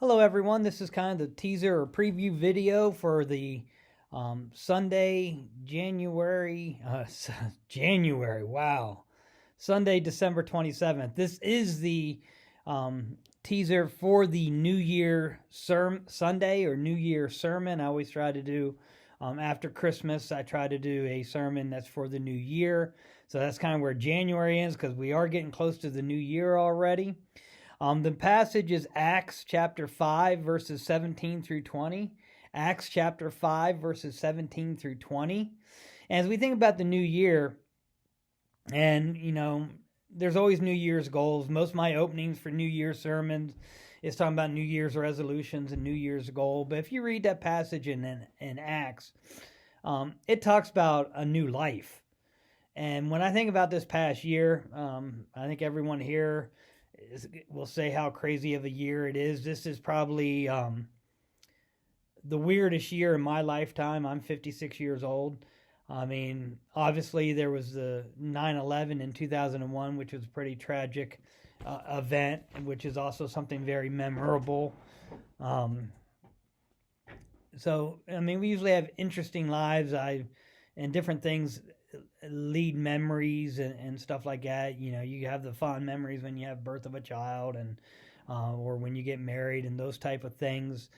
Hello, everyone. This is kind of the teaser or preview video for the Sunday, January. Wow, Sunday, December 27th. This is the teaser for the New Year Sunday or New Year sermon. I always try to do after Christmas. I try to do a sermon that's for the New Year. So that's kind of where January is because we are getting close to the New Year already. The passage is Acts chapter 5, verses 17 through 20. Acts chapter 5, verses 17 through 20. And as we think about the new year, and, there's always New Year's goals. Most of my openings for New Year's sermons is talking about New Year's resolutions and New Year's goal. But if you read that passage in Acts, it talks about a new life. And when I think about this past year, I think everyone here will say how crazy of a year it is. This is probably the weirdest year in my lifetime. I'm 56 years old. I mean, obviously there was the 9/11 in 2001, which was a pretty tragic event, which is also something very memorable. So, I mean, we usually have interesting lives. And different things lead memories and stuff like that. You have the fond memories when you have birth of a child and or when you get married and those type of things.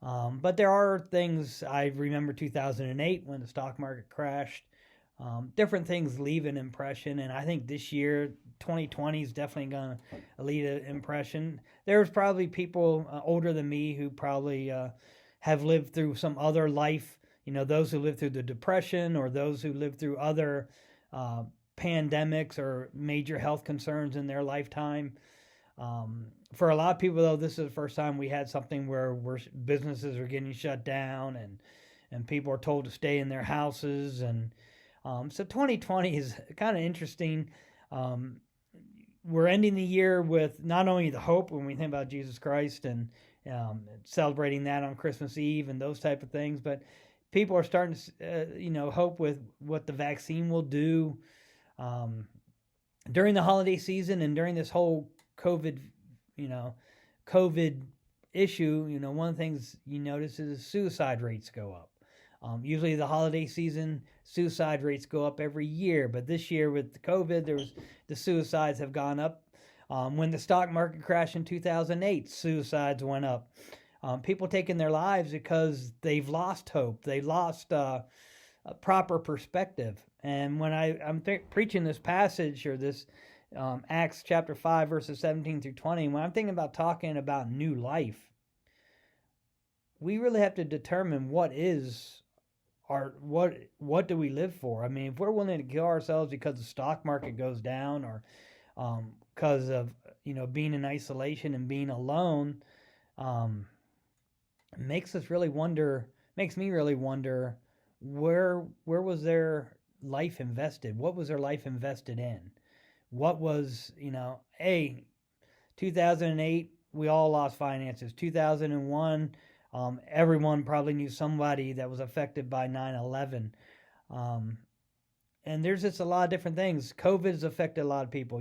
But there are things I remember 2008 when the stock market crashed. Different things leave an impression, and I think this year 2020 is definitely going to leave an impression. There's probably people older than me who probably have lived through some other life, those who lived through the Depression or those who lived through other pandemics or major health concerns in their lifetime. For a lot of people, though, this is the first time we had something where businesses are getting shut down and people are told to stay in their houses. And so 2020 is kind of interesting. We're ending the year with not only the hope when we think about Jesus Christ and celebrating that on Christmas Eve and those type of things, but people are starting to, hope with what the vaccine will do during the holiday season and during this whole COVID issue. One of the things you notice is suicide rates go up. Usually the holiday season, suicide rates go up every year, but this year with the COVID, the suicides have gone up. When the stock market crashed in 2008, suicides went up. People taking their lives because they've lost hope. They lost a proper perspective. And when I'm preaching this passage or this Acts chapter 5, verses 17 through 20, when I'm thinking about talking about new life, we really have to determine what do we live for? I mean, if we're willing to kill ourselves because the stock market goes down or because of, being in isolation and being alone, makes me really wonder where was their life invested? What was their life invested in? What was, 2008, we all lost finances. 2001, everyone probably knew somebody that was affected by 9/11. And there's just a lot of different things. COVID has affected a lot of people.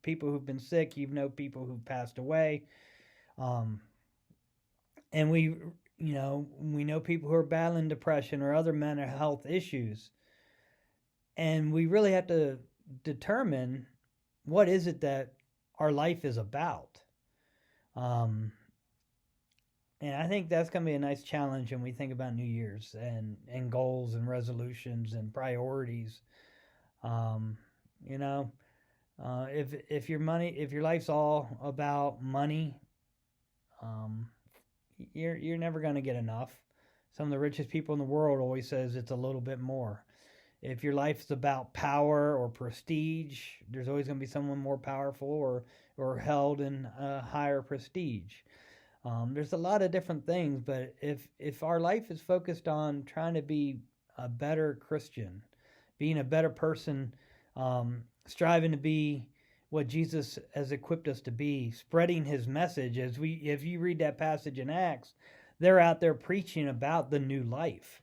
People who've been sick, people who've passed away. And we know people who are battling depression or other mental health issues. And we really have to determine what is it that our life is about. And I think that's going to be a nice challenge when we think about New Year's and goals and resolutions and priorities. If your life's all about money, you're never going to get enough. Some of the richest people in the world always says it's a little bit more. If your life's about power or prestige, there's always going to be someone more powerful or held in higher prestige. There's a lot of different things, but if our life is focused on trying to be a better Christian, being a better person, striving to be what Jesus has equipped us to be, spreading his message, if you read that passage in Acts, they're out there preaching about the new life.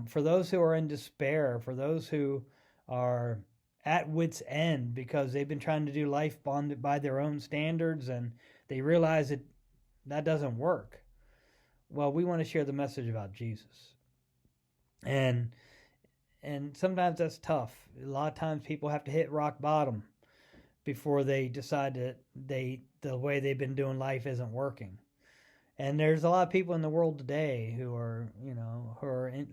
For those who are in despair, for those who are at wit's end because they've been trying to do life by their own standards and they realize that that doesn't work. Well, we want to share the message about Jesus. And sometimes that's tough. A lot of times people have to hit rock bottom before they decide that the way they've been doing life isn't working. And there's a lot of people in the world today who are,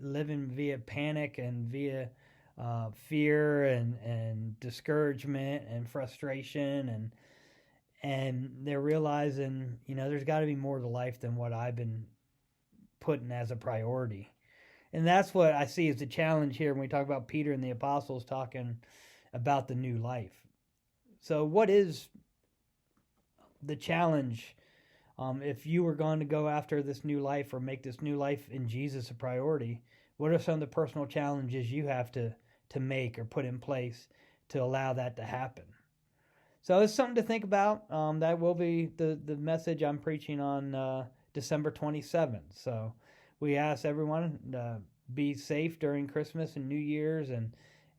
living via panic and via fear and discouragement and frustration, and they're realizing, there's got to be more to life than what I've been putting as a priority. And that's what I see as the challenge here when we talk about Peter and the apostles talking about the new life. So, what is the challenge if you were going to go after this new life or make this new life in Jesus a priority? What are some of the personal challenges you have to make or put in place to allow that to happen? So it's something to think about. That will be the message I'm preaching on December 27th. So we ask everyone to be safe during Christmas and New Year's,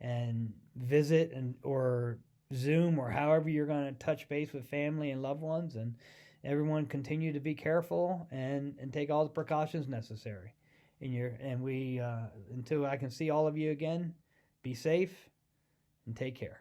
and visit or Zoom or however you're going to touch base with family and loved ones, and everyone continue to be careful and take all the precautions necessary. And we until I can see all of you again, be safe and take care.